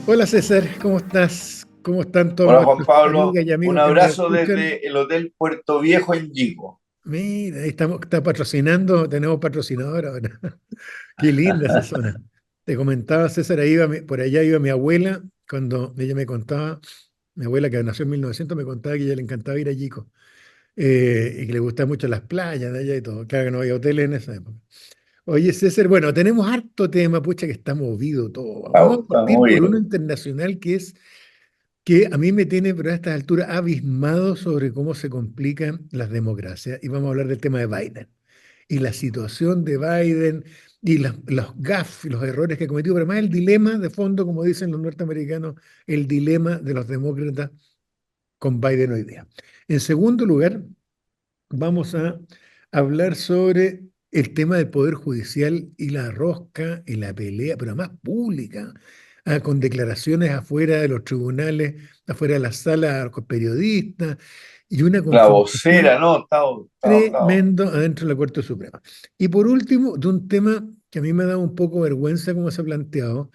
Hola César, ¿cómo estás? ¿Cómo están todos Hola Juan nuestras Pablo, amigas y un amigos que nos abrazo escuchan? desde el Hotel Puerto Viejo en Yico. Mira, ahí estamos, está patrocinando, tenemos patrocinador ahora. Qué linda esa zona. Te comentaba, César, por allá iba mi abuela, cuando ella me contaba, mi abuela que nació en 1900 me contaba que a ella le encantaba ir a Yico, y que le gustaban mucho las playas de allá y todo. Claro que no había hoteles en esa época. Oye, César, bueno, tenemos harto tema, pucha, que está movido todo. Vamos a Está partir muy por uno bien. internacional que a mí me tiene, pero a estas alturas, abismado sobre cómo se complican las democracias. Y vamos a hablar del tema de Biden y la situación de Biden y los gaffes y los errores que ha cometido, pero más el dilema de fondo, como dicen los norteamericanos, el dilema de los demócratas con Biden hoy día. En segundo lugar, vamos a hablar sobre el tema del Poder Judicial y la rosca y la pelea, pero además pública, con declaraciones afuera de los tribunales, afuera de las salas con periodistas y una La confrontación vocera, ¿no? Está. tremendo adentro de la Corte Suprema. Y por último, de un tema que a mí me ha dado un poco vergüenza como se ha planteado,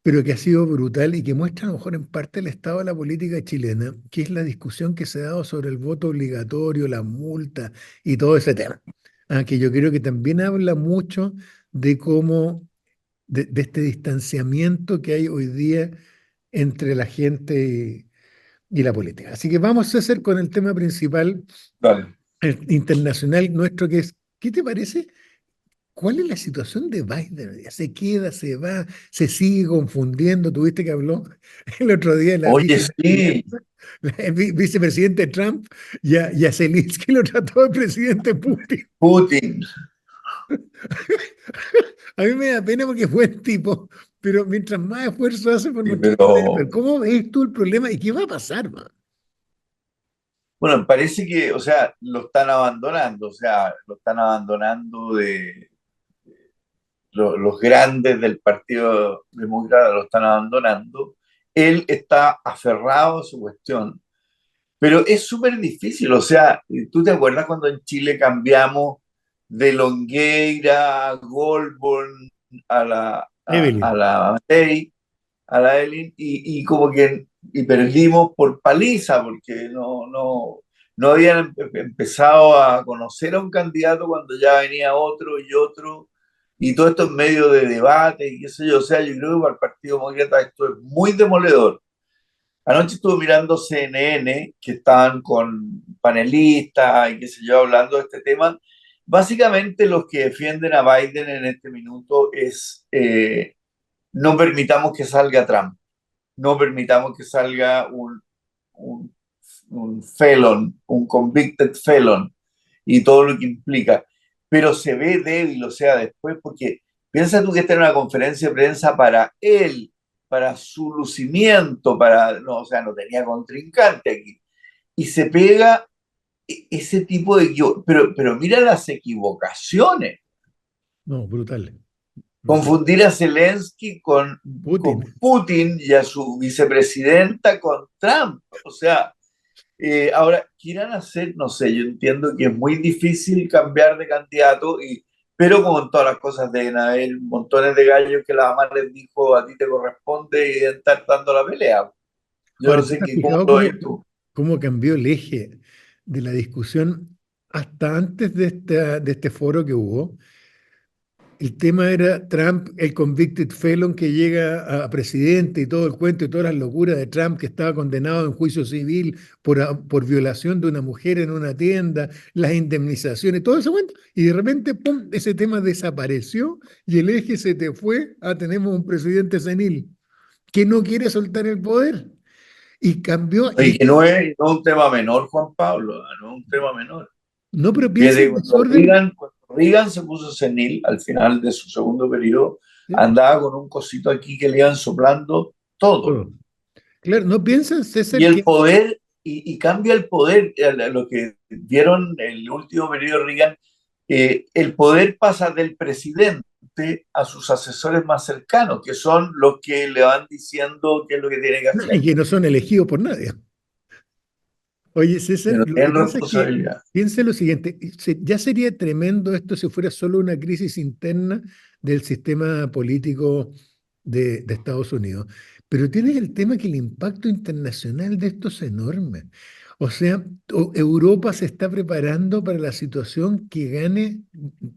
pero que ha sido brutal y que muestra a lo mejor en parte el estado de la política chilena, que es la discusión que se ha dado sobre el voto obligatorio, la multa y todo ese tema. Que yo creo que también habla mucho de cómo, de este distanciamiento que hay hoy día entre la gente y la política. Así que vamos a hacer con el tema principal Dale. internacional nuestro, que es, ¿qué te parece? ¿Cuál es la situación de Biden hoy día? ¿Se queda, se va, se sigue confundiendo? Tuviste que habló el otro día de la Oye, sí, vicepresidenta, el vicepresidente Trump y a Zelensky lo trató de presidente Putin. Putin. A mí me da pena porque es buen tipo, pero mientras más esfuerzo hace por Sí, mostrar pero pero ¿cómo ves tú el problema y qué va a pasar, man? bueno, parece que, o sea, lo están abandonando, o sea, lo están abandonando de los grandes del Partido Demócrata, lo están abandonando. Él está aferrado a su cuestión. Pero es súper difícil, o sea, ¿tú te acuerdas cuando en Chile cambiamos de Longueira a Goldborn a la, a Evelyn. la Matei, a la Elin, y como que y perdimos por paliza, porque no habían empezado a conocer a un candidato cuando ya venía otro y otro, y todo esto en medio de debate, y qué sé yo, o sea, yo creo que para el Partido Demócrata esto es muy demoledor. Anoche estuve mirando CNN, que estaban con panelistas y qué sé yo, hablando de este tema. Básicamente los que defienden a Biden en este minuto es no permitamos que salga Trump, no permitamos que salga un, un felon, un convicted felon y todo lo que implica. Pero se ve débil, o sea, después, porque piensa tú que está en una conferencia de prensa para él, para su lucimiento, para, no, o sea, no tenía contrincante aquí. Y se pega ese tipo de... Pero mira las equivocaciones. No, brutal, brutal. Confundir a Zelensky Putin. con Putin y a su vicepresidenta con Trump. O sea, ahora, ¿qué irán a hacer? No sé, yo entiendo que es muy difícil cambiar de candidato, pero como en todas las cosas deben haber montones de gallos que la mamá les dijo a ti te corresponde y deben estar dando la pelea. Yo Ahora, no ¿tú sé te has cómo fijado lo ves tú. cómo cambió el eje de la discusión hasta antes de este foro que hubo? El tema era Trump, el convicted felon que llega a presidente y todo el cuento y todas las locuras de Trump que estaba condenado en juicio civil por violación de una mujer en una tienda, las indemnizaciones, todo ese cuento. Y de repente, ¡pum!, ese tema desapareció y el eje se te fue a tenemos un presidente senil que no quiere soltar el poder. Y cambió, Y y que no es un tema menor, Juan Pablo, no es un tema menor. no, pero piensa Fíjate, el desorden. Cuando Reagan se puso senil al final de su segundo periodo, ¿Sí? andaba con un cosito aquí que le iban soplando todo. Todo. Claro, no piensan, Y César, el que poder, y cambia el poder, lo que vieron en el último periodo de Reagan, el poder pasa del presidente a sus asesores más cercanos, que son los que le van diciendo qué es lo que tiene que y hacer, que no son elegidos por nadie. Oye, que César, no lo que tienen pasa es que responsabilidad. piensa lo siguiente, ya sería tremendo esto si fuera solo una crisis interna del sistema político de Estados Unidos. pero tienes el tema que el impacto internacional de esto es enorme. O sea, Europa se está preparando para la situación que gane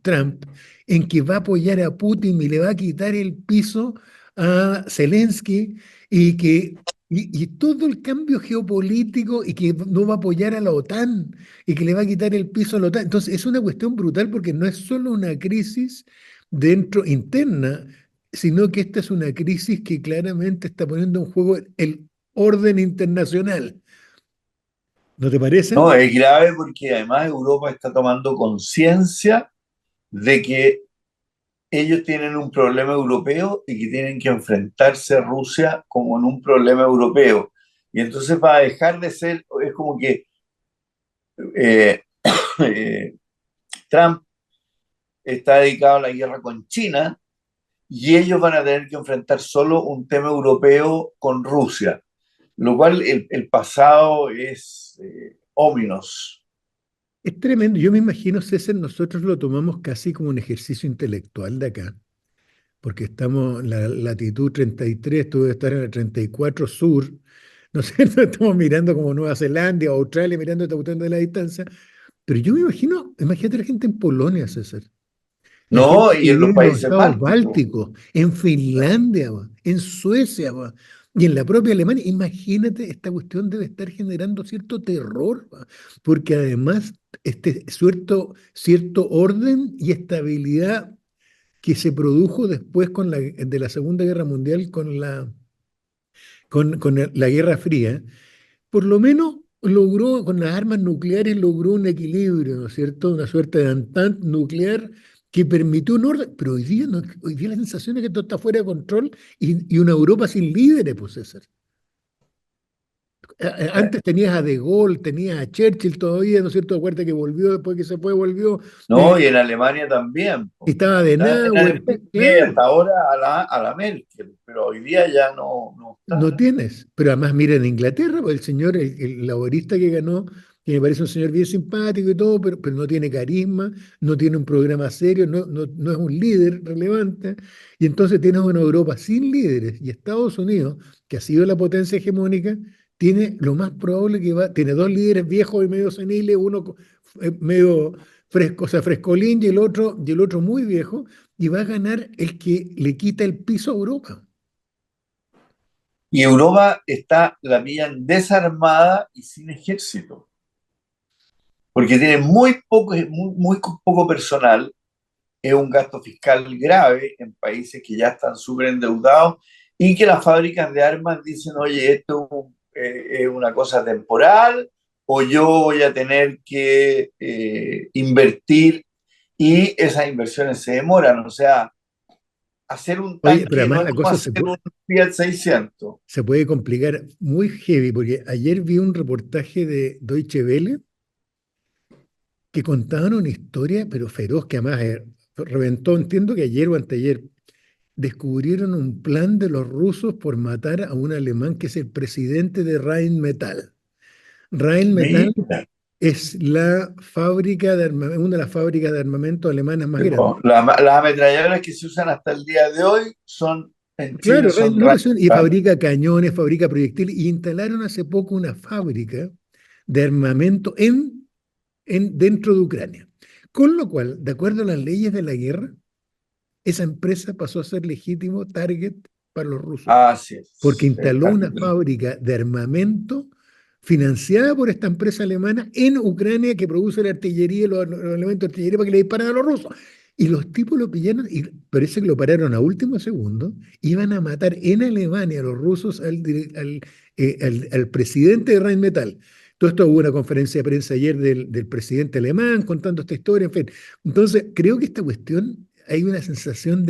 Trump, en que va a apoyar a Putin y le va a quitar el piso a Zelensky y que y todo el cambio geopolítico y que no va a apoyar a la OTAN y que le va a quitar el piso a la OTAN. Entonces, es una cuestión brutal porque no es solo una crisis dentro interna, sino que esta es una crisis que claramente está poniendo en juego el orden internacional. ¿No te parece? No, es grave porque además Europa está tomando conciencia de que ellos tienen un problema europeo y que tienen que enfrentarse a Rusia como en un problema europeo. Y entonces va a dejar de ser, es como que eh, eh, Trump está dedicado a la guerra con China y ellos van a tener que enfrentar solo un tema europeo con Rusia, lo cual el pasado es óminos. Es tremendo. Yo me imagino, César, nosotros lo tomamos casi como un ejercicio intelectual de acá, porque estamos en la latitud 33, tú debes estar en la 34 sur, ¿no es cierto? Estamos mirando como Nueva Zelanda o Australia, mirando esta cuestión de la distancia. Pero yo me imagino, imagínate la gente en Polonia, César. La No, gente que y en vive los en los países estados bálticos. bálticos, en Finlandia, en Suecia, y en la propia Alemania. Imagínate, esta cuestión debe estar generando cierto terror, porque además este cierto orden y estabilidad que se produjo después de la Segunda Guerra Mundial con la Guerra Fría, por lo menos logró, con las armas nucleares, logró un equilibrio, ¿no es cierto? Una suerte de entente nuclear que permitió un orden, pero hoy día, no, hoy día la sensación es que todo está fuera de control y una Europa sin líderes, pues César. Eh, Antes tenías a De Gaulle, tenías a Churchill todavía, ¿no es cierto? Acuérdate que volvió, después que se fue, volvió. No, y en Alemania también, Y po. estaba En Adenauer, Alemania tiene claro. hasta ahora a la Merkel, pero hoy día ya no No está. tienes, pero además mira en Inglaterra, pues el señor, el laborista que ganó, que me parece un señor bien simpático y todo, pero no tiene carisma, no tiene un programa serio, no es un líder relevante, y entonces tienes una Europa sin líderes, y Estados Unidos, que ha sido la potencia hegemónica, tiene lo más probable que tiene dos líderes viejos y medio seniles, uno medio fresco, o sea, frescolín, y el otro muy viejo, y va a ganar el que le quita el piso a Europa. Y Europa está, la pillan desarmada y sin ejército, porque tiene muy poco personal, es un gasto fiscal grave en países que ya están súper endeudados y que las fábricas de armas dicen, oye, esto es una cosa temporal o yo voy a tener que invertir y esas inversiones se demoran. O sea, hacer un Oye, pero tanque no además es la como cosa hacer un Fiat 600. se puede complicar muy heavy, porque ayer vi un reportaje de Deutsche Welle que contaban una historia, pero feroz, que además reventó, entiendo que ayer o anteayer, descubrieron un plan de los rusos por matar a un alemán que es el presidente de Rheinmetall. Rheinmetall Mira, es la fábrica de una de las fábricas de armamento alemanas más grandes. las ametralladoras que se usan hasta el día de hoy son en Chile Claro, son no, pues, y radicales. fabrica cañones, fabrica proyectiles, y instalaron hace poco una fábrica de armamento dentro de Ucrania. Con lo cual, de acuerdo a las leyes de la guerra, esa empresa pasó a ser legítimo target para los rusos, Así porque es. instaló una fábrica de armamento financiada por esta empresa alemana en Ucrania que produce la artillería, los elementos de artillería para que le disparen a los rusos. Y los tipos lo pillaron y parece que lo pararon a último segundo. Iban a matar en Alemania a los rusos al presidente de Rheinmetall. Todo esto hubo una conferencia de prensa ayer del presidente alemán contando esta historia, en fin. Entonces, creo que esta cuestión hay una sensación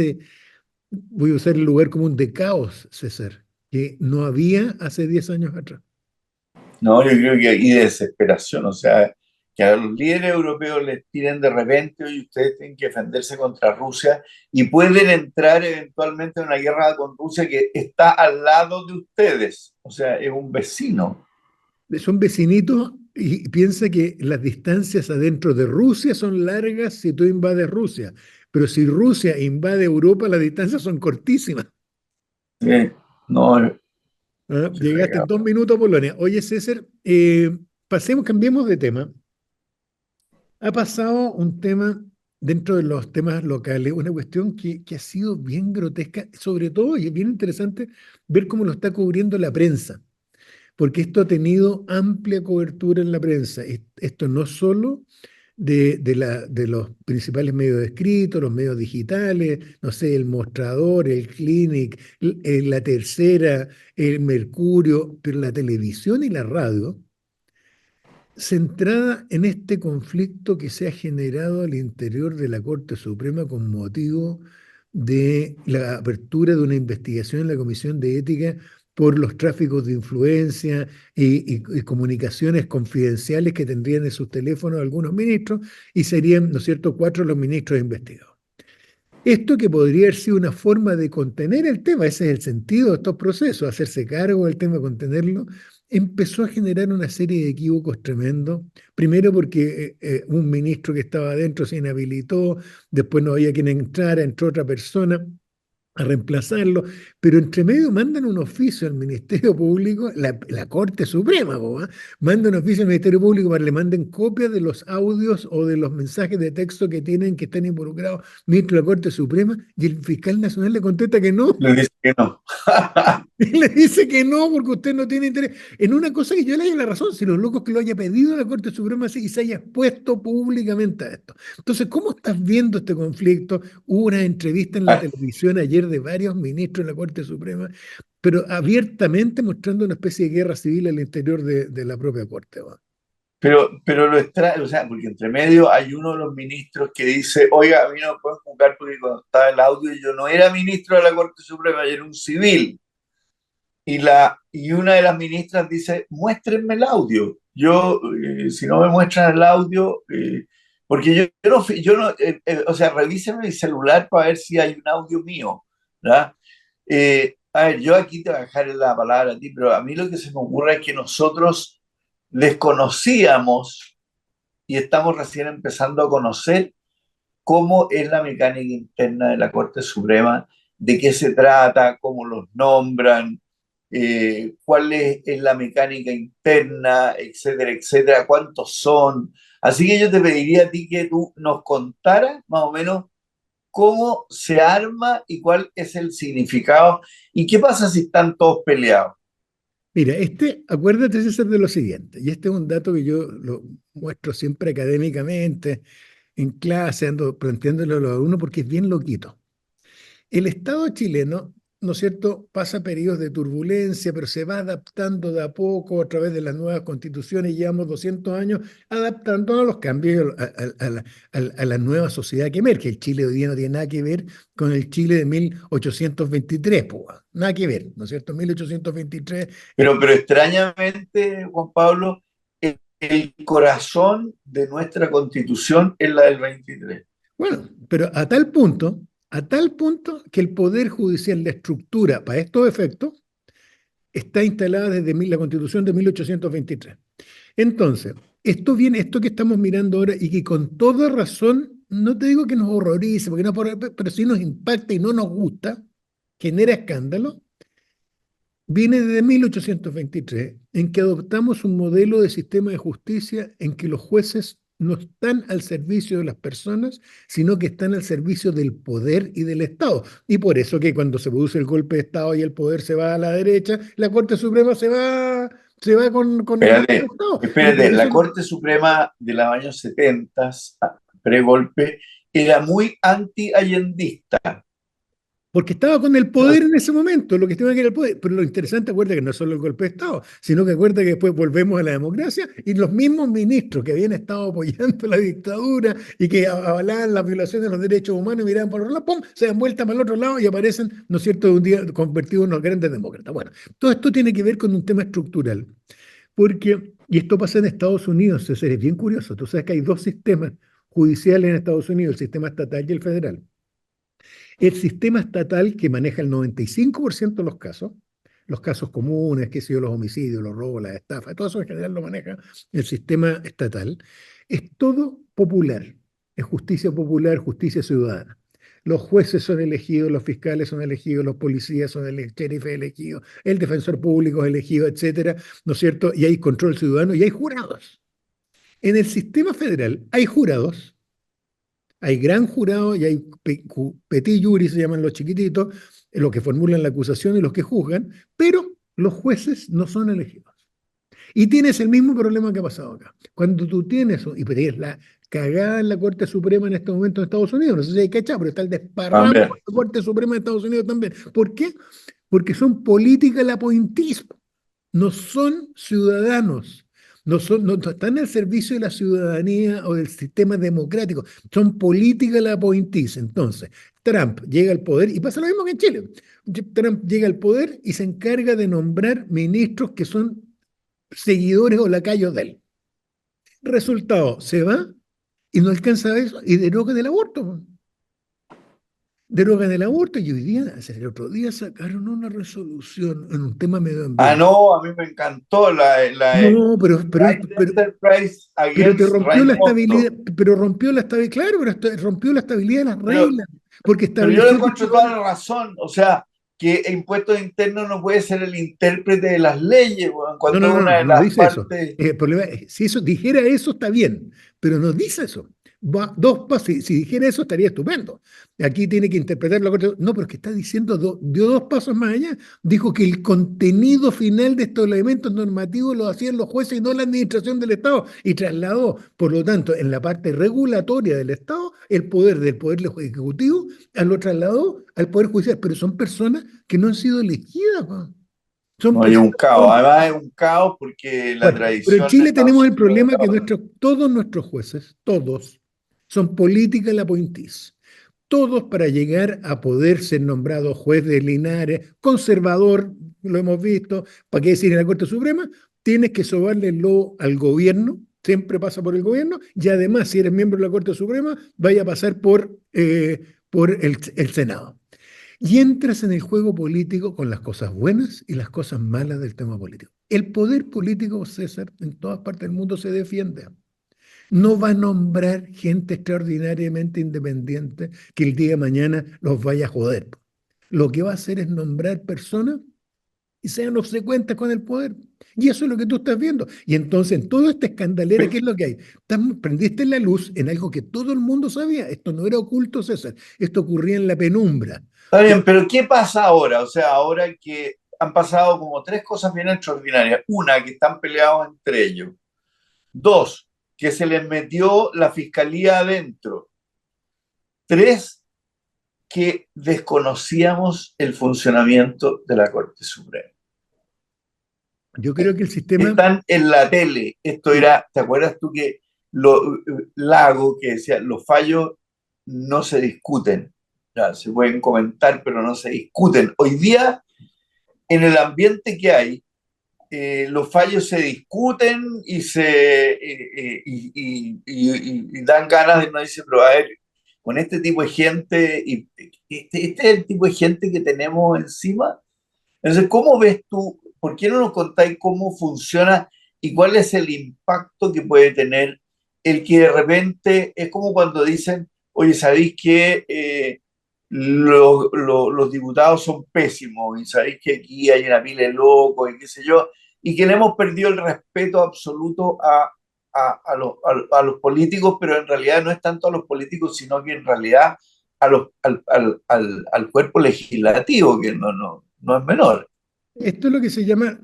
voy a usar el lugar común, de caos, César, que no había hace 10 años atrás. No, yo creo que y de desesperación, o sea, que a los líderes europeos les piden de repente, oye, ustedes tienen que defenderse contra Rusia y pueden entrar eventualmente en una guerra con Rusia que está al lado de ustedes, o sea, es un vecino. Son vecinitos y piensa que las distancias adentro de Rusia son largas si tú invades Rusia, pero si Rusia invade Europa, las distancias son cortísimas. No, Ah, Se llegaste en fregaba. 2 minutos a Polonia. Oye, César, cambiemos de tema. Ha pasado un tema dentro de los temas locales, una cuestión que ha sido bien grotesca, sobre todo, y es bien interesante ver cómo lo está cubriendo la prensa, porque esto ha tenido amplia cobertura en la prensa. Esto no solo de los principales medios escritos, los medios digitales, no sé, el Mostrador, el Clinic, la Tercera, el Mercurio, pero la televisión y la radio centrada en este conflicto que se ha generado al interior de la Corte Suprema con motivo de la apertura de una investigación en la Comisión de Ética por los tráficos de influencia y comunicaciones confidenciales que tendrían en sus teléfonos algunos ministros y serían, ¿no es cierto?, 4 los ministros investigados. Esto que podría haber sido una forma de contener el tema, ese es el sentido de estos procesos, hacerse cargo del tema, contenerlo, empezó a generar una serie de equívocos tremendos. Primero porque un ministro que estaba adentro se inhabilitó, después no había quien entrara, entró otra persona a reemplazarlo, pero entre medio mandan un oficio al Ministerio Público, la Corte Suprema, manda un oficio al Ministerio Público para que le manden copias de los audios o de los mensajes de texto que tienen, que están involucrados ministro de la Corte Suprema, y el fiscal nacional le contesta que no. Le dice que no. Y le dice que no, porque usted no tiene interés. En una cosa que yo le doy la razón, si los locos que lo haya pedido la Corte Suprema y se haya expuesto públicamente a esto. Entonces, ¿cómo estás viendo este conflicto? Hubo una entrevista en la televisión ayer de varios ministros de la Corte Suprema, pero abiertamente mostrando una especie de guerra civil al interior de la propia Corte. ¿Va? Pero lo extrae, o sea, porque entre medio hay uno de los ministros que dice, oiga, a mí no me pueden juzgar porque cuando estaba el audio yo no era ministro de la Corte Suprema, yo era un civil. Y una de las ministras dice, muéstrenme el audio. Yo, si no me muestran el audio, porque o sea, revísenme mi celular para ver si hay un audio mío, ¿verdad? A ver, yo aquí te voy a dejar la palabra a ti, pero a mí lo que se me ocurre es que nosotros desconocíamos y estamos recién empezando a conocer cómo es la mecánica interna de la Corte Suprema, de qué se trata, cómo los nombran, cuál es la mecánica interna, etcétera, etcétera, cuántos son. Así que yo te pediría a ti que tú nos contaras más o menos cómo se arma y cuál es el significado y qué pasa si están todos peleados. Mira, acuérdate, César, de lo siguiente, y este es un dato que yo lo muestro siempre académicamente, en clase, ando planteándolo a los alumnos porque es bien loquito. El Estado chileno, ¿no es cierto?, pasa periodos de turbulencia, pero se va adaptando de a poco a través de las nuevas constituciones. Llevamos 200 años adaptando a los cambios, a la nueva sociedad que emerge. El Chile de hoy día no tiene nada que ver con el Chile de 1823, pues, nada que ver, ¿no es cierto? 1823 es. Pero extrañamente, Juan Pablo, el corazón de nuestra constitución es la del 23. Bueno, pero a tal punto que el Poder Judicial, la estructura para estos efectos, está instalada desde la Constitución de 1823. Entonces, esto que estamos mirando ahora y que con toda razón, no te digo que nos horrorice, porque no, pero sí nos impacta y no nos gusta, genera escándalo, viene desde 1823, en que adoptamos un modelo de sistema de justicia en que los jueces no están al servicio de las personas, sino que están al servicio del poder y del Estado. Y por eso que cuando se produce el golpe de Estado y el poder se va a la derecha, la Corte Suprema se va con el golpe de Espérate, Estado. Y por espérate, eso la Corte Suprema de los años 70, pre-golpe, era muy anti-allendista. Porque estaba con el poder en ese momento, lo que estaba que era el poder. Pero lo interesante, acuerda que no es solo el golpe de Estado, sino que acuerda que después volvemos a la democracia y los mismos ministros que habían estado apoyando la dictadura y que avalaban las violaciones de los derechos humanos y miraban por otro lado, ¡pum!, se dan vuelta para el otro lado y aparecen, ¿no es cierto?, de un día convertidos en los grandes demócratas. Bueno, todo esto tiene que ver con un tema estructural, porque, y esto pasa en Estados Unidos, César, es bien curioso. Tú sabes que hay dos sistemas judiciales en Estados Unidos, el sistema estatal y el federal. El sistema estatal, que maneja el 95% de los casos comunes, qué sé yo, los homicidios, los robos, las estafas, todo eso en general lo maneja el sistema estatal, es todo popular, es justicia popular, justicia ciudadana. Los jueces son elegidos, los fiscales son elegidos, los policías son elegidos, el sheriff es elegido, el defensor público es elegido, etcétera, ¿no es cierto? Y hay control ciudadano y hay jurados. En el sistema federal hay jurados, hay gran jurado y hay petit jury, se llaman los chiquititos, los que formulan la acusación y los que juzgan, pero los jueces no son elegidos. Y tienes el mismo problema que ha pasado acá. Cuando tú tienes, y tienes la cagada en la Corte Suprema en este momento en Estados Unidos, no sé si hay cachado, pero está el desparramo en También. la Corte Suprema de Estados Unidos también. ¿Por qué? Porque son political appointees, no son ciudadanos, no están al servicio de la ciudadanía o del sistema democrático, son political appointees. Entonces, Trump llega al poder, y pasa lo mismo que en Chile. Trump llega al poder y se encarga de nombrar ministros que son seguidores o lacayos de él. Resultado, se va y no alcanza eso y derogan el aborto. Derogan el aborto y hoy día, el otro día sacaron una resolución en un tema Ah, medioambiental. no, a mí me encantó la No, Right Enterprise pero te Against rompió la estabilidad, Raimondo. pero rompió la estabilidad, claro, pero rompió la estabilidad de las Pero, reglas, porque pero yo le estableció que encuentro toda la razón. O sea, que impuestos internos no puede ser el intérprete de las leyes, bueno, no, cuando no, es no, una no, de no las dice eso. partes. El problema es, si eso dijera eso está bien, pero no dice eso. Va dos pasos, si dijera eso estaría estupendo. Aquí tiene que interpretar la Corte. No, pero es que está diciendo, dio dos pasos más allá. Dijo que el contenido final de estos elementos normativos lo hacían los jueces y no la administración del Estado. Y trasladó, por lo tanto, en la parte regulatoria del Estado, el poder del Poder Ejecutivo, lo trasladó al Poder Judicial. Pero son personas que no han sido elegidas, ¿no? Son No, hay un personas. caos. Además, es un caos porque la Bueno, pero en tradición de Chile tenemos Estados el Unidos es problema la que otra. todos nuestros jueces, todos, son political appointees. Todos para llegar a poder ser nombrados juez de Linares, conservador, lo hemos visto, ¿para qué decir en la Corte Suprema? Tienes que sobarle lo al gobierno, siempre pasa por el gobierno, y además, si eres miembro de la Corte Suprema, vaya a pasar por el Senado. Y entras en el juego político con las cosas buenas y las cosas malas del tema político. El poder político, César, en todas partes del mundo se defiende. No va a nombrar gente extraordinariamente independiente que el día de mañana los vaya a joder. Lo que va a hacer es nombrar personas y sean obsecuentes con el poder. Y eso es lo que tú estás viendo. Y entonces, en toda esta escandalera, ¿qué es lo que hay? Prendiste la luz en algo que todo el mundo sabía. Esto no era oculto, César. Esto ocurría en la penumbra. Está bien, pero ¿qué pasa ahora? O sea, ahora que han pasado como tres cosas bien extraordinarias. Una, que están peleados entre ellos. Dos, que se les metió la fiscalía adentro. Tres, que desconocíamos el funcionamiento de la Corte Suprema. Yo creo que el sistema, Están en la tele. Esto sí, era, ¿te acuerdas tú que Lago que decía, los fallos no se discuten? Ya, se pueden comentar, pero no se discuten. Hoy día, en el ambiente que hay, los fallos se discuten y dan ganas de no decir, pero a ver, con este tipo de gente, este es el tipo de gente que tenemos encima. Entonces, ¿cómo ves tú? ¿Por qué no nos contáis cómo funciona y cuál es el impacto que puede tener el que de repente es como cuando dicen, oye, ¿sabéis que los diputados son pésimos y sabéis que aquí hay una pila de locos y qué sé yo, y que le hemos perdido el respeto absoluto a los políticos, pero en realidad no es tanto a los políticos, sino que en realidad al cuerpo legislativo, que no es menor. esto es lo que se llama,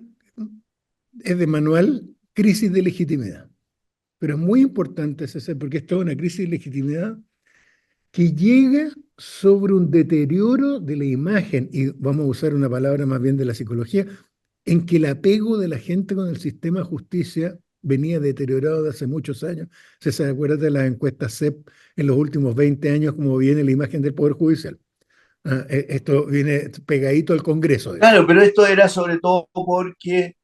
es de manual, crisis de legitimidad. Pero es muy importante, César, porque esto es una crisis de legitimidad que llega sobre un deterioro de la imagen, y vamos a usar una palabra más bien de la psicología, en que el apego de la gente con el sistema de justicia venía deteriorado de hace muchos años. ¿Se acuerda de las encuestas CEP en los últimos 20 años, cómo viene la imagen del Poder Judicial? Esto viene pegadito al Congreso, digamos. Claro, pero esto era sobre todo porque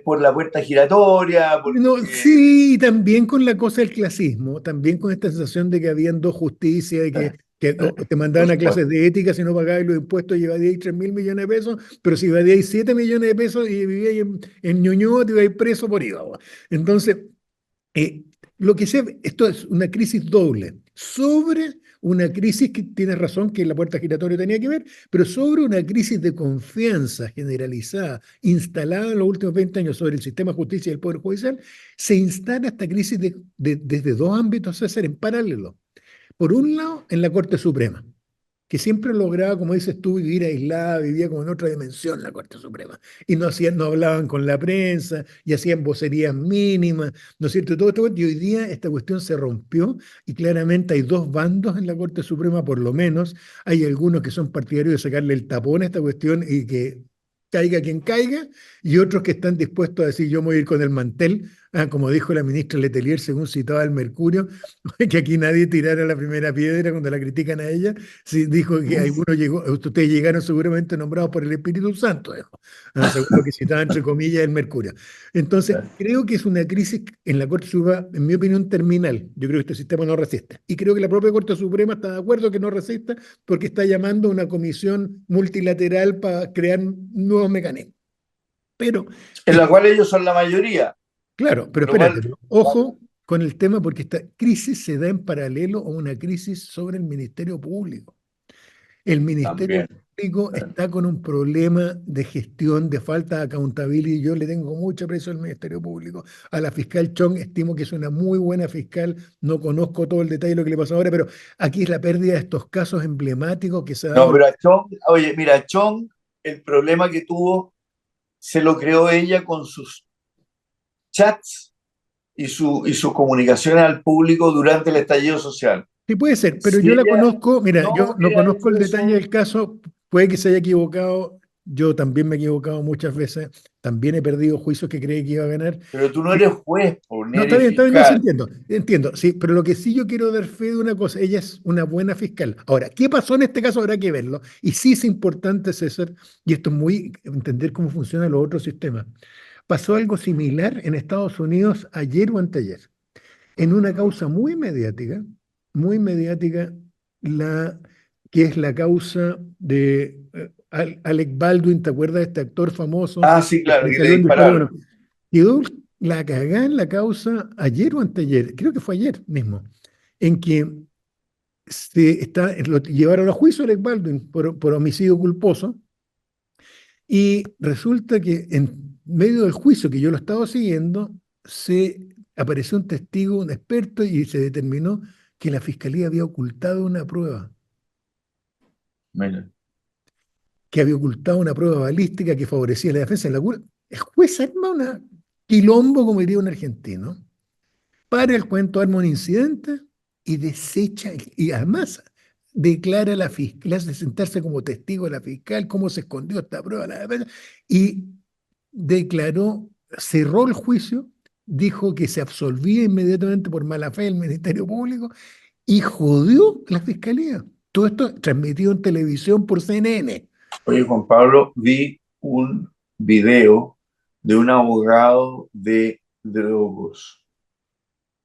por la puerta giratoria, No, porque sí, también con la cosa del clasismo, también con esta sensación de que habían dos justicias y que te por mandaban a clases supuesto. de ética si no pagabas los impuestos y evadíais 3.000 millones de pesos, pero si evadíais 7 millones de pesos y vivíais en Ñuñoa, te ibais preso por IVA. ¿Va? Entonces, eh, lo que esto es una crisis doble sobre una crisis que tiene razón que la puerta giratoria tenía que ver, pero sobre una crisis de confianza generalizada, instalada en los últimos 20 años sobre el sistema de justicia y el Poder Judicial, se instala esta crisis desde dos ámbitos, César, en paralelo. Por un lado, en la Corte Suprema, que siempre lograba, como dices tú, vivir aislada, vivía como en otra dimensión la Corte Suprema. Y no hablaban con la prensa, y hacían vocerías mínimas, ¿no es cierto? Todo esto, y hoy día esta cuestión se rompió, y claramente hay dos bandos en la Corte Suprema, por lo menos. Hay algunos que son partidarios de sacarle el tapón a esta cuestión y que caiga quien caiga, y otros que están dispuestos a decir, yo me voy a ir con el mantel, como dijo la ministra Letelier, según citaba el Mercurio, que aquí nadie tirara la primera piedra cuando la critican a ella. Sí, dijo que algunos ustedes llegaron seguramente nombrados por el Espíritu Santo, dijo, según lo que citaba entre comillas el Mercurio. Entonces, creo que es una crisis en la Corte Suprema, en mi opinión, terminal. Yo creo que este sistema no resiste. Y creo que la propia Corte Suprema está de acuerdo que no resista porque está llamando a una comisión multilateral para crear nuevos mecanismos. Pero, en la cual ellos son la mayoría, claro, pero lo espérate, cual pero ojo con el tema porque esta crisis se da en paralelo a una crisis sobre el Ministerio Público. El Ministerio también. Público está con un problema de gestión, de falta de accountability. Yo le tengo mucho aprecio al Ministerio Público. A la fiscal Chong estimo que es una muy buena fiscal. No conozco todo el detalle de lo que le pasó ahora, pero aquí es la pérdida de estos casos emblemáticos que se ha No, dado. pero a Chong, oye, mira, a Chong, el problema que tuvo se lo creó ella con sus chats y sus comunicaciones al público durante el estallido social. Sí, puede ser, pero Si yo la ella conozco, mira, no yo no hubiera conozco hecho el detalle eso, del caso, puede que se haya equivocado, yo también me he equivocado muchas veces, también he perdido juicios que creí que iba a ganar. pero tú no eres juez, por ni No, eres está bien, no, sí fiscal. entiendo, entiendo, sí, pero lo que sí yo quiero dar fe de una cosa, ella es una buena fiscal. Ahora, ¿qué pasó en este caso? Habrá que verlo. Y sí es importante, César, y esto es muy, entender cómo funcionan los otros sistemas. Pasó algo similar en Estados Unidos ayer o anteayer en una causa muy mediática, la, que es la causa de Alec Baldwin, ¿te acuerdas de este actor famoso Ah, sí, claro, que que le salió en disparo? Bueno, dispararon. quedó la cagada en la causa ayer o anteayer, creo que fue ayer mismo, en que lo llevaron a juicio a Alec Baldwin por homicidio culposo y resulta que en medio del juicio que yo lo estaba siguiendo, se apareció un testigo, un experto, y se determinó que la fiscalía había ocultado una prueba, Mira. que había ocultado una prueba balística que favorecía la defensa. El juez arma una quilombo, como diría un argentino, para el cuento, arma un incidente y desecha, y además declara a la fiscal, le hace sentarse como testigo a la fiscal, cómo se escondió esta prueba, la defensa, y declaró, cerró el juicio, dijo que se absolvía inmediatamente por mala fe el Ministerio Público y jodió la fiscalía. Todo esto transmitido en televisión por CNN. Oye, Juan Pablo, vi un video de un abogado de Drogos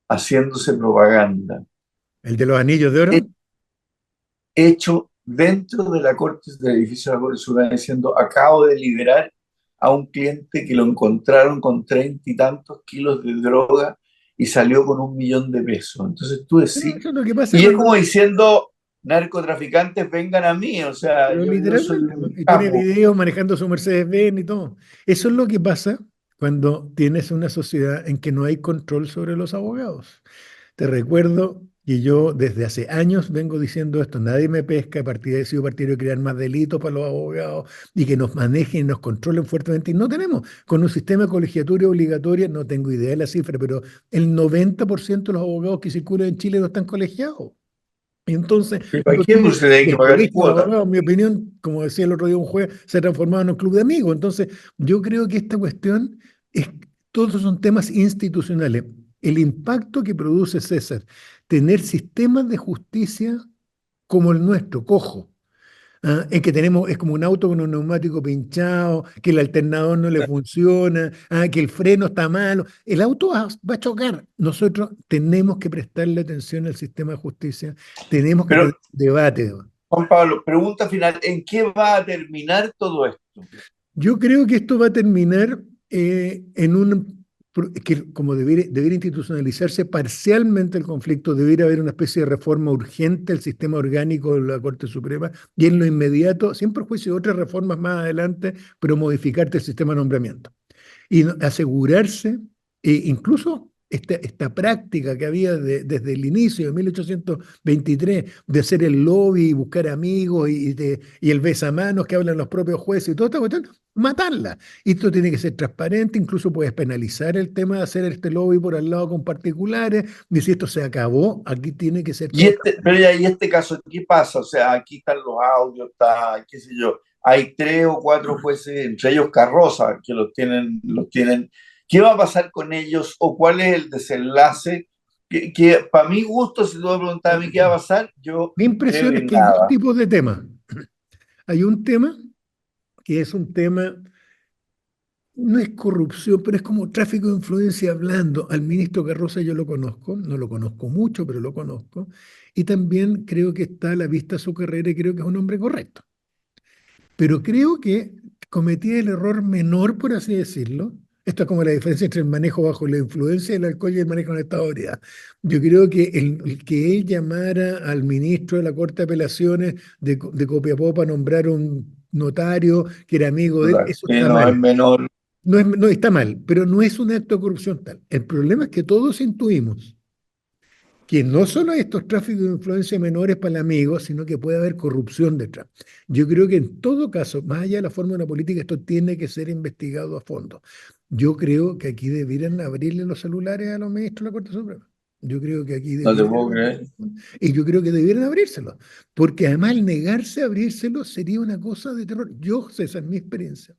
haciéndose propaganda, El de los anillos de oro. hecho dentro de la corte, del edificio de la Corte Suprema, diciendo, acabo de liberar a un cliente que lo encontraron con 30 y tantos kilos de droga y salió con 1 millón de pesos. Entonces tú Pero decís, eso es lo que pasa y es cuando, como diciendo, narcotraficantes vengan a mí, o sea, pero yo soy literalmente, ¿no? un Y tiene capo. videos manejando su Mercedes-Benz y todo. Eso es lo que pasa cuando tienes una sociedad en que no hay control sobre los abogados. Te recuerdo que yo desde hace años vengo diciendo esto, nadie me pesca, he sido partidario de crear más delitos para los abogados y que nos manejen y nos controlen fuertemente. Y no tenemos. Con un sistema de colegiatura obligatoria, no tengo idea de la cifra, pero el 90% de los abogados que circulan en Chile no están colegiados. Y entonces, ¿Y para yo qué? digo, Pues se tiene y que el pagar colegio de cuota. abogados, en mi opinión, como decía el otro día un juez, se ha transformado en un club de amigos. Entonces, yo creo que esta cuestión es, todos son temas institucionales. El impacto que produce César, tener sistemas de justicia como el nuestro, cojo, en que tenemos, es como un auto con un neumático pinchado, que el alternador no le funciona, que el freno está malo. El auto va a chocar. Nosotros tenemos que prestarle atención al sistema de justicia, tenemos que tener Pero, debate. Juan Pablo, pregunta final, ¿en qué va a terminar todo esto? Yo creo que esto va a terminar en un que como debiera institucionalizarse parcialmente el conflicto, debiera haber una especie de reforma urgente del sistema orgánico de la Corte Suprema y en lo inmediato, sin perjuicio de otras reformas más adelante, pero modificarte el sistema de nombramiento y asegurarse, incluso esta práctica que había desde el inicio de 1823 de hacer el lobby y buscar amigos y el besamanos que hablan los propios jueces y toda esta cuestión, matarla. Y esto tiene que ser transparente, incluso puedes penalizar el tema de hacer este lobby por al lado con particulares, y si esto se acabó, aquí tiene que ser todo. Pero ya, ¿y este caso qué pasa? O sea, aquí están los audios, está, qué sé yo, hay 3 o 4 jueces, entre ellos Carroza, que los tienen. ¿Qué va a pasar con ellos o cuál es el desenlace? Que para mi gusto, si tú me preguntas a mí qué va a pasar, yo Mi creo impresión que es que hay dos nada. tipos de temas. Hay un tema que es un tema, no es corrupción, pero es como tráfico de influencia hablando. Al ministro Carroza yo lo conozco, no lo conozco mucho, pero lo conozco. Y también creo que está a la vista su carrera y creo que es un hombre correcto. Pero creo que cometí el error menor, por así decirlo. Esto es como la diferencia entre el manejo bajo la influencia del alcohol y el manejo en estado de ebriedad. Yo creo que el que él llamara al ministro de la Corte de Apelaciones de Copiapó para nombrar un notario que era amigo de él, Total, eso que está no es mal. menor. No está mal, pero no es un acto de corrupción tal. El problema es que todos intuimos que no solo hay estos tráficos de influencia menores para el amigo, sino que puede haber corrupción detrás. Yo creo que en todo caso, más allá de la forma de una política, esto tiene que ser investigado a fondo. Yo creo que aquí debieran abrirle los celulares a los ministros de la Corte Suprema. Yo creo que aquí No te debieran puedo creer. y yo creo que debieran abrírselo, porque además el negarse a abrírselo sería una cosa de terror. Yo, César, mi experiencia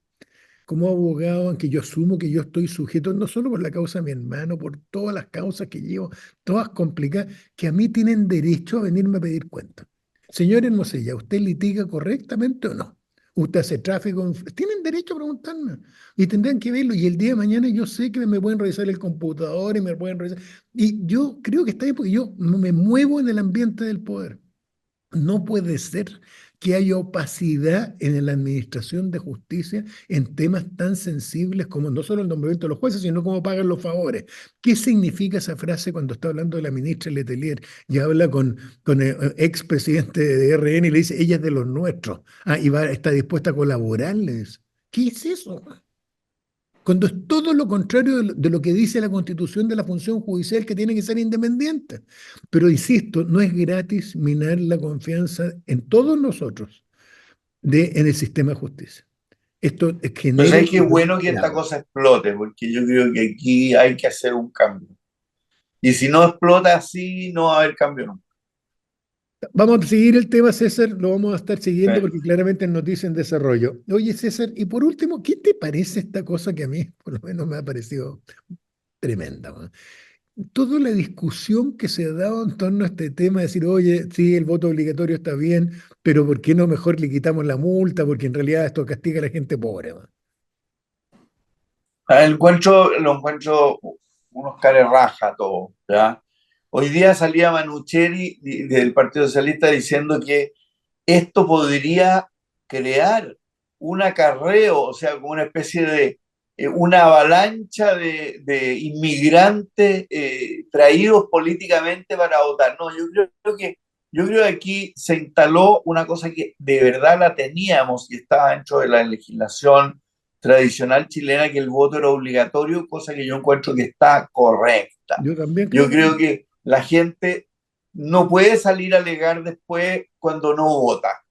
como abogado, aunque yo asumo que yo estoy sujeto no solo por la causa de mi hermano, por todas las causas que llevo, todas complicadas, que a mí tienen derecho a venirme a pedir cuenta. Señor Hermosilla, ¿usted litiga correctamente o no? ¿Usted hace tráfico? Tienen derecho a preguntarme y tendrán que verlo. Y el día de mañana yo sé que me pueden revisar el computador y me pueden revisar. Y yo creo que está bien porque yo no me muevo en el ambiente del poder. No puede ser que haya opacidad en la administración de justicia en temas tan sensibles como no solo el nombramiento de los jueces, sino cómo pagan los favores. ¿Qué significa esa frase cuando está hablando de la ministra Letelier y habla con el expresidente de RN y le dice, ella es de los nuestros, y está dispuesta a colaborarles? ¿Qué es eso? Cuando es todo lo contrario de lo que dice la Constitución de la función judicial, que tiene que ser independiente. Pero insisto, no es gratis minar la confianza en todos nosotros en el sistema de justicia. Esto Pues genera un es que es problema bueno que esta grave. cosa explote, porque yo creo que aquí hay que hacer un cambio. Y si no explota así, no va a haber cambio nunca. Vamos a seguir el tema, César, lo vamos a estar siguiendo Eh, porque claramente es noticia en desarrollo. Oye, César, y por último, ¿qué te parece esta cosa que a mí, por lo menos, me ha parecido tremenda, man? Toda la discusión que se ha dado en torno a este tema, decir, oye, sí, el voto obligatorio está bien, pero ¿por qué no mejor le quitamos la multa? Porque en realidad esto castiga a la gente pobre, man. lo encuentro unos caras raja todo, ¿ya? Hoy día salía Manucheri del Partido Socialista diciendo que esto podría crear un acarreo, o sea, como una especie de una avalancha de inmigrantes traídos políticamente para votar. No, yo creo que aquí se instaló una cosa que de verdad la teníamos y estaba dentro de la legislación tradicional chilena, que el voto era obligatorio, cosa que yo encuentro que está correcta. Yo también creo Yo que creo que la gente no puede salir a alegar después cuando no vota.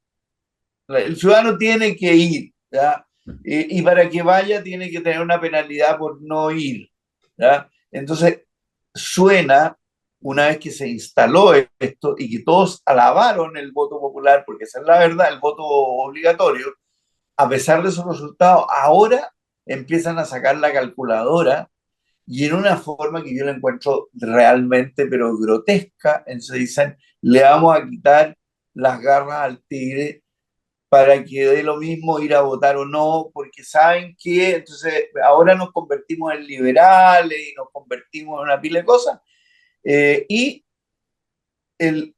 El ciudadano tiene que ir, ¿ya? Y para que vaya tiene que tener una penalidad por no ir, ¿ya? Entonces, suena, una vez que se instaló esto y que todos alabaron el voto popular, porque esa es la verdad, el voto obligatorio, a pesar de sus resultados, ahora empiezan a sacar la calculadora y en una forma que yo la encuentro realmente, pero grotesca, entonces dicen, le vamos a quitar las garras al tigre para que dé lo mismo ir a votar o no, porque saben que entonces ahora nos convertimos en liberales y nos convertimos en una pila de cosas. Y el,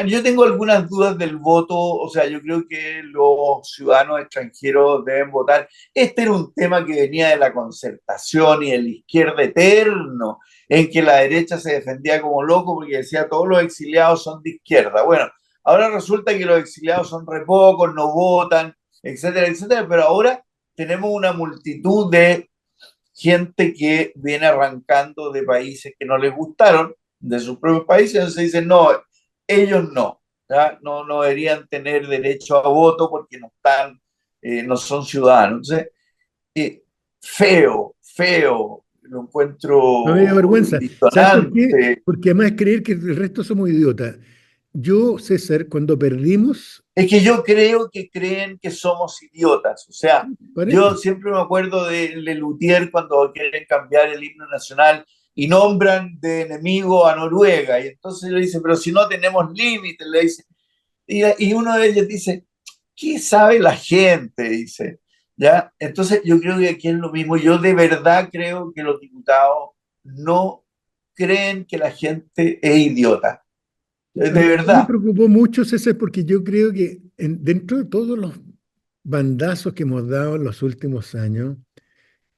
Yo tengo algunas dudas del voto, o sea, yo creo que los ciudadanos extranjeros deben votar. Este era un tema que venía de la concertación y de la izquierda eterno, en que la derecha se defendía como loco porque decía todos los exiliados son de izquierda. Bueno, ahora resulta que los exiliados son re pocos, no votan, etcétera, etcétera, pero ahora tenemos una multitud de gente que viene arrancando de países que no les gustaron, de sus propios países, entonces dicen, no, ellos no, ¿ya? No, no deberían tener derecho a voto porque no están, no son ciudadanos. Entonces, feo, feo, lo No me da encuentro vergüenza. ¿Sabes por qué? disonante. Porque además es creer que el resto somos idiotas. Yo, César, cuando perdimos, Es que yo creo que creen que somos idiotas. O sea, yo parece. siempre me acuerdo de Lelutier cuando quieren cambiar el himno nacional y nombran de enemigo a Noruega. Y entonces le dice, pero si no tenemos límites, le dice. Y uno de ellos dice, ¿qué sabe la gente? Dice, ¿ya? Entonces yo creo que aquí es lo mismo. Yo de verdad creo que los diputados no creen que la gente es idiota. De A mí me verdad. preocupó mucho, César, porque yo creo que dentro de todos los bandazos que hemos dado en los últimos años,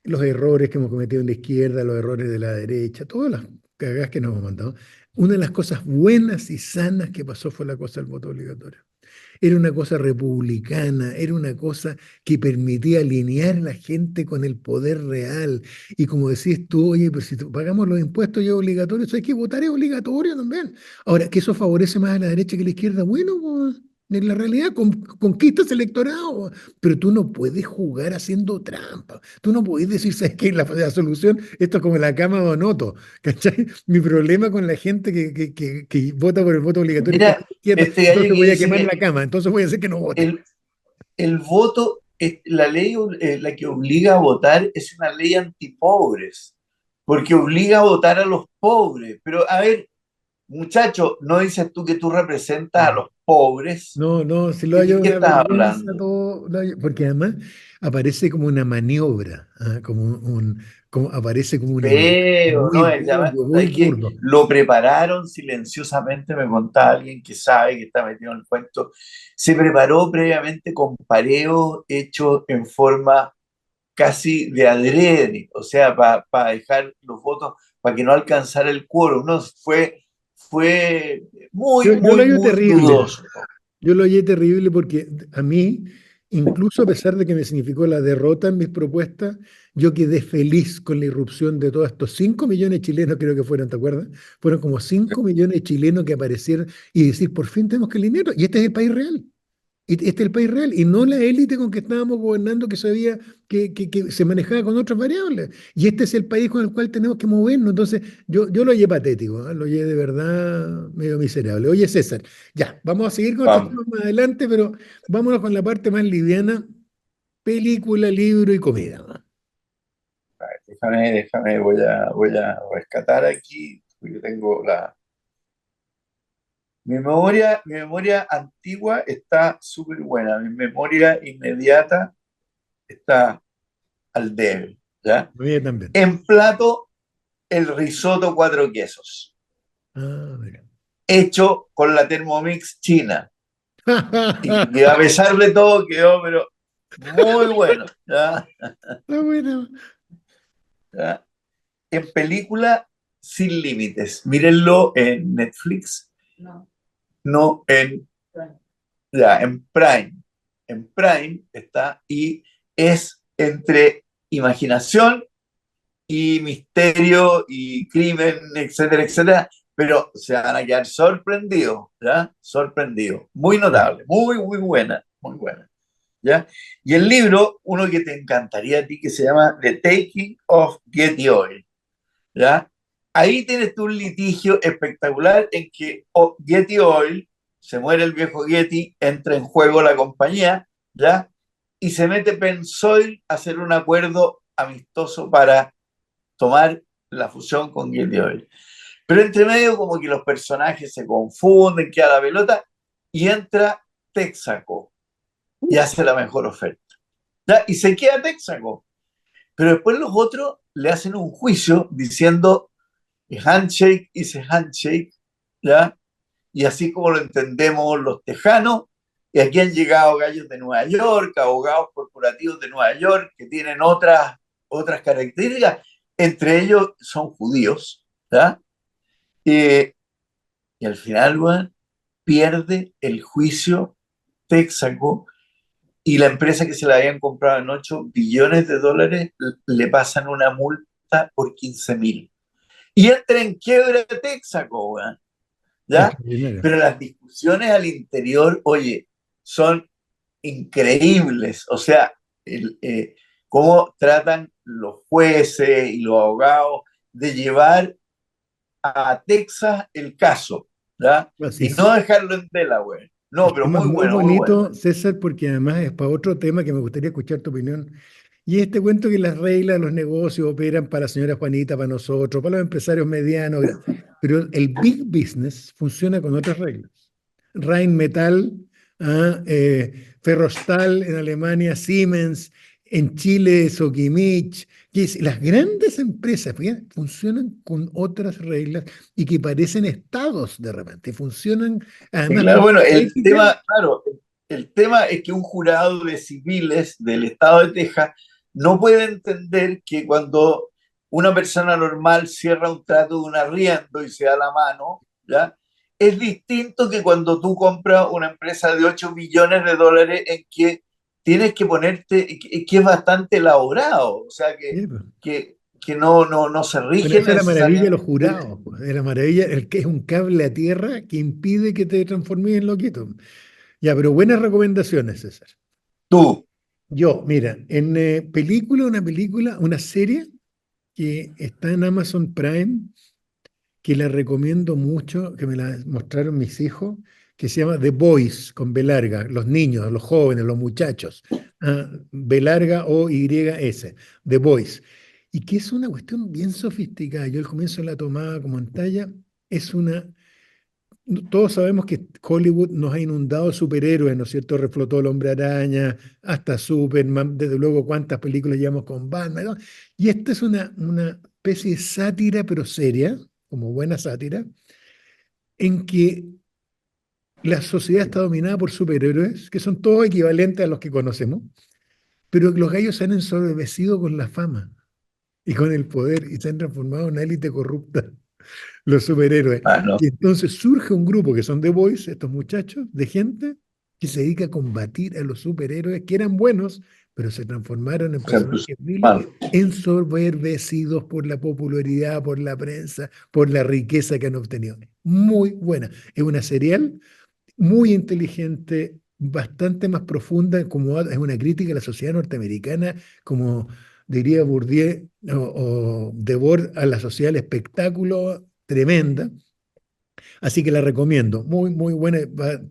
los errores que hemos cometido en la izquierda, los errores de la derecha, todas las cagadas que nos hemos mandado, una de las cosas buenas y sanas que pasó fue la cosa del voto obligatorio. Era una cosa republicana, era una cosa que permitía alinear a la gente con el poder real. Y como decís tú, oye, pero si pagamos los impuestos ya obligatorios, hay que votar es obligatorio también. Ahora, que eso favorece más a la derecha que a la izquierda, bueno, pues, en la realidad conquistas electorado, pero tú no puedes jugar haciendo trampa. Tú no puedes decir, ¿sabes qué? La solución, esto es como la cama de Onoto, ¿cachai? Mi problema con la gente que vota por el voto obligatorio es que es Mira, de izquierda, este gallo entonces que voy a dice quemar que la cama, entonces voy a hacer que no vote. el, el voto, la ley, la que obliga a votar es una ley antipobres, porque obliga a votar a los pobres. Pero a ver, muchacho, ¿no dices tú que tú representas a los pobres? No, no, si lo ¿De hallo qué una estás vergüenza hablando? todo, porque además aparece como una maniobra, como como aparece como un engaño Feo, muy ¿no? burdo, muy ¿Sabes qué? burdo. Lo prepararon silenciosamente, me contaba alguien que sabe, que está metido en el cuento. Se preparó previamente con pareos hechos en forma casi de adrede, o sea, para dejar los votos, para que no alcanzara el quórum, ¿no? Fue muy, Yo lo muy, hallo muy terrible. dudoso. Yo lo hallé terrible porque a mí, incluso a pesar de que me significó la derrota en mis propuestas, yo quedé feliz con la irrupción de todos estos 5 millones de chilenos, creo que fueron, ¿te acuerdas? Fueron como 5 millones de chilenos que aparecieron y decir, por fin tenemos que alinearlo. Y este es el país real. Y este es el país real y no la élite con que estábamos gobernando que sabía que se manejaba con otras variables. Y este es el país con el cual tenemos que movernos. Entonces, yo lo hallé patético, ¿eh? Lo hallé de verdad medio miserable. Oye, César, ya, vamos a seguir con estos Vamos, temas más adelante, pero vámonos con la parte más liviana, película, libro y comida, ¿no? déjame, voy a rescatar aquí, porque tengo la... mi memoria antigua está súper buena, mi memoria inmediata está al debe, ¿ya? Comida también. En plato, el risotto cuatro quesos, Ah, mira. hecho con la Thermomix china. Y a pesar de todo quedó, pero muy bueno. ¿Ya? Está bueno. ¿Ya? En película, Sin Límites. Mírenlo en Netflix, no en, ya, en Prime. En Prime está y es entre imaginación y misterio y crimen, etcétera, etcétera. Pero se van a quedar sorprendidos, ¿ya? Sorprendidos. Muy Ya. notable, muy, muy buena, muy buena. ¿Ya? Y el libro, uno que te encantaría a ti, que se llama The Taking of Getty Oil, ¿ya? Ahí tienes tú un litigio espectacular en que Getty Oil, se muere el viejo Getty, entra en juego la compañía, ¿ya? Y se mete Pensoil a hacer un acuerdo amistoso para tomar la fusión con Getty Oil. Pero entre medio como que los personajes se confunden, queda la pelota, y entra Texaco y hace la mejor oferta. ¿Ya? Y se queda Texaco. Pero después los otros le hacen un juicio diciendo handshake is a handshake, ¿ya? y así como lo entendemos los tejanos, y aquí han llegado gallos de Nueva York, abogados corporativos de Nueva York, que tienen otras características, entre ellos son judíos, ¿ya? Eh, y al final, bueno, pierde el juicio Texaco y la empresa que se la habían comprado en 8 billones de dólares le pasan una multa por 15.000. Y entra en quiebra Texaco, weón, ¿ya? Extraordinario. Pero las discusiones al interior, oye, son increíbles. O sea, cómo tratan los jueces y los abogados de llevar a Texas el caso, ¿ya? Así Y no es. dejarlo en Delaware. No, El pero tema es muy muy bueno, muy bueno. bonito, César, porque además es para otro tema que me gustaría escuchar tu opinión. Y este cuento que las reglas, los negocios operan para la señora Juanita, para nosotros, para los empresarios medianos, pero el big business funciona con otras reglas. Rheinmetall, Ferrostal en Alemania, Siemens, en Chile, Sokimich, las grandes empresas fíjate, funcionan con otras reglas y que parecen estados de repente, funcionan Y además claro, con bueno, el ética. tema, claro, el tema es que un jurado de civiles del estado de Texas no puede entender que cuando una persona normal cierra un trato de un arriendo y se da la mano, ¿ya? Es distinto que cuando tú compras una empresa de 8 millones de dólares en que tienes que ponerte, que es bastante elaborado, o sea, Sí, pues. que no se Bueno, rige esa es la maravilla de los necesariamente. jurados, pues, es la maravilla, el que es un cable a tierra que impide que te transformes en loquito. Ya, pero buenas recomendaciones, César. Tú, Yo, mira, en película, una serie que está en Amazon Prime, que la recomiendo mucho, que me la mostraron mis hijos, que se llama The Boys, con B larga, los niños, los jóvenes, los muchachos. B larga o Y-S, The Boys. Y que es una cuestión bien sofisticada. Yo al comienzo la tomaba como en talla. Es una Todos sabemos que Hollywood nos ha inundado de superhéroes, ¿no es cierto? Reflotó el Hombre Araña, hasta Superman, desde luego cuántas películas llevamos con Batman, ¿no? Y esta es una especie de sátira, pero seria, como buena sátira, en que la sociedad está dominada por superhéroes, que son todos equivalentes a los que conocemos, pero los gallos se han ensoberbecido con la fama y con el poder y se han transformado en una élite corrupta. Los superhéroes. no, Y entonces surge un grupo que son The Boys, estos muchachos, de gente que se dedica a combatir a los superhéroes que eran buenos, pero se transformaron en siempre personajes viles, mal. ensoberbecidos por la popularidad, por la prensa, por la riqueza que han obtenido. Muy buena. Es una serial muy inteligente, bastante más profunda, como es una crítica a la sociedad norteamericana, como diría Bourdieu o Debord, a la sociedad del espectáculo tremenda. Así que la recomiendo. Muy, muy buena.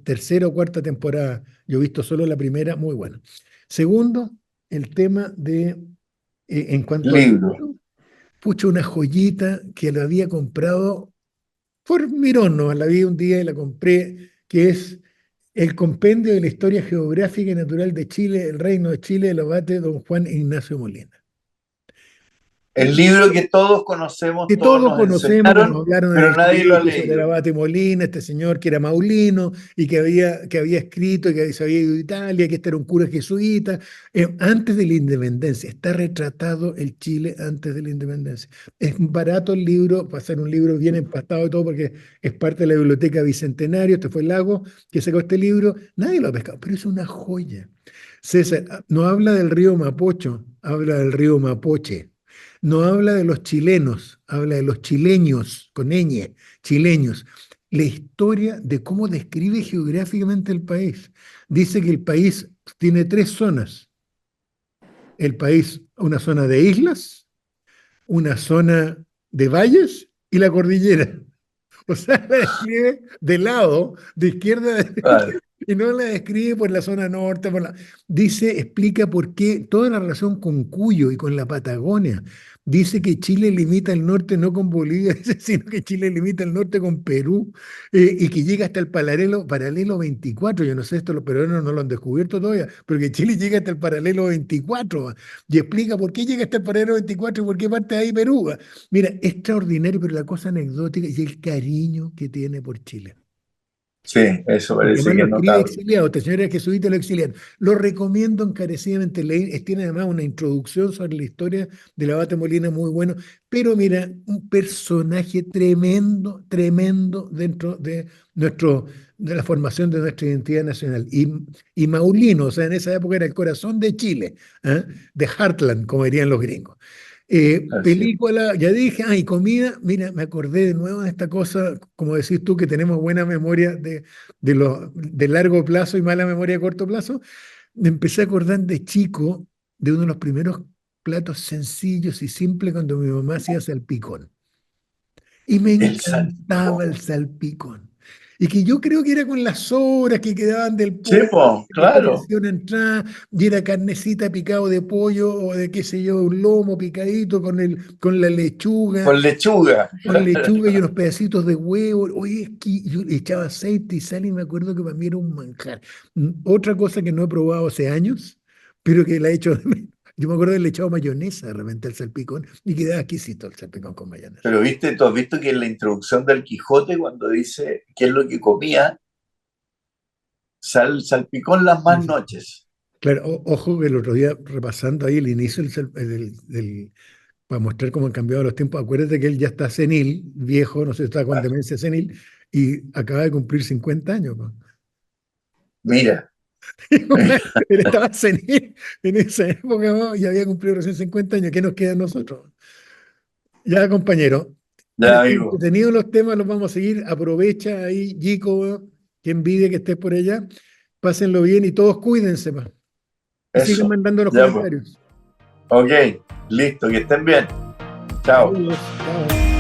Tercera o cuarta temporada. Yo he visto solo la primera, muy buena. Segundo, el tema de, en cuanto al Libro. libro, pucha, una joyita que la había comprado por mirón, no, la vi un día y la compré, que es el compendio de la historia geográfica y natural de Chile, el reino de Chile, del abate don Juan Ignacio Molina. El libro que todos conocemos, Que todos todos nos conocemos, que enseñaron, nos hablaron en pero el nadie lo ha colegio sobre el leído. abate Molina, este señor que era maulino y que había escrito y que se había ido a Italia, que este era un cura jesuita, antes de la independencia. Está retratado el Chile antes de la independencia. Es barato el libro, va a ser un libro bien empastado y todo, porque es parte de la biblioteca Bicentenario. Este fue el Lago que sacó este libro. Nadie lo ha pescado, pero es una joya. César, no habla del río Mapocho, habla del río Mapoche. No habla de los chilenos, habla de los chileños, con ñ, chileños. La historia de cómo describe geográficamente el país. Dice que el país tiene tres zonas. El país, una zona de islas, una zona de valles y la cordillera. O sea, la describe de lado, de izquierda a derecha, Claro. y no la describe por la zona norte. Dice, explica por qué toda la relación con Cuyo y con la Patagonia. Dice que Chile limita el norte no con Bolivia, dice, sino que Chile limita el norte con Perú, y que llega hasta el paralelo 24. Yo no sé, esto los peruanos no lo han descubierto todavía, pero que Chile llega hasta el paralelo 24. Y explica por qué llega hasta el paralelo 24 y por qué parte de ahí Perú. Mira, extraordinario, pero la cosa anecdótica y el cariño que tiene por Chile. Sí, eso Porque parece además que lo es escribe notable. exiliado, este señor era jesuita y lo exiliaron. Lo recomiendo encarecidamente. Tiene además una introducción sobre la historia del abate Molina muy bueno. Pero mira, un personaje tremendo, tremendo dentro de de la formación de nuestra identidad nacional. Y Maulino, o sea, en esa época era el corazón de Chile, ¿ah? De Heartland, como dirían los gringos. Así es. Película, ya dije, y comida, mira, me acordé de nuevo de esta cosa, como decís tú, que tenemos buena memoria de largo plazo y mala memoria de corto plazo. Me empecé a acordar de chico de uno de los primeros platos sencillos y simples cuando mi mamá hacía salpicón. Y me El encantaba el salpicón. salpicón. Y que yo creo que era con las sobras que quedaban del Sí, pollo, po, que después le claro. hacía una entrada, y era carnecita picado de pollo o de qué sé yo, un lomo picadito con la lechuga, Con lechuga. y unos pedacitos de huevo. Oye, es que yo le echaba aceite y sal y me acuerdo que para mí era un manjar. Otra cosa que no he probado hace años, pero que la he hecho de menos. Yo me acuerdo que le echaba mayonesa de repente al salpicón y quedaba exquisito el salpicón con mayonesa. Pero viste, tú has visto que en la introducción del Quijote, cuando dice qué es lo que comía, salpicón las Sí, más sí. noches. Claro, ojo que el otro día repasando ahí el inicio para mostrar cómo han cambiado los tiempos, acuérdate que él ya está senil, viejo, no sé, está con Claro. demencia senil y acaba de cumplir 50 años, po. Mira, Él estaba senil en esa época, ¿no? Y había cumplido recién 50 años. ¿Qué nos queda a nosotros? Ya, compañero, ya amigo, entretenidos los temas, los vamos a seguir. Aprovecha ahí, Gico, que envidia que estés por allá. Pásenlo bien y todos cuídense, pa. Y sigan eso. mandando los Ya pues. comentarios. Ok, listo, que estén bien. Chao. Saludos. Chao.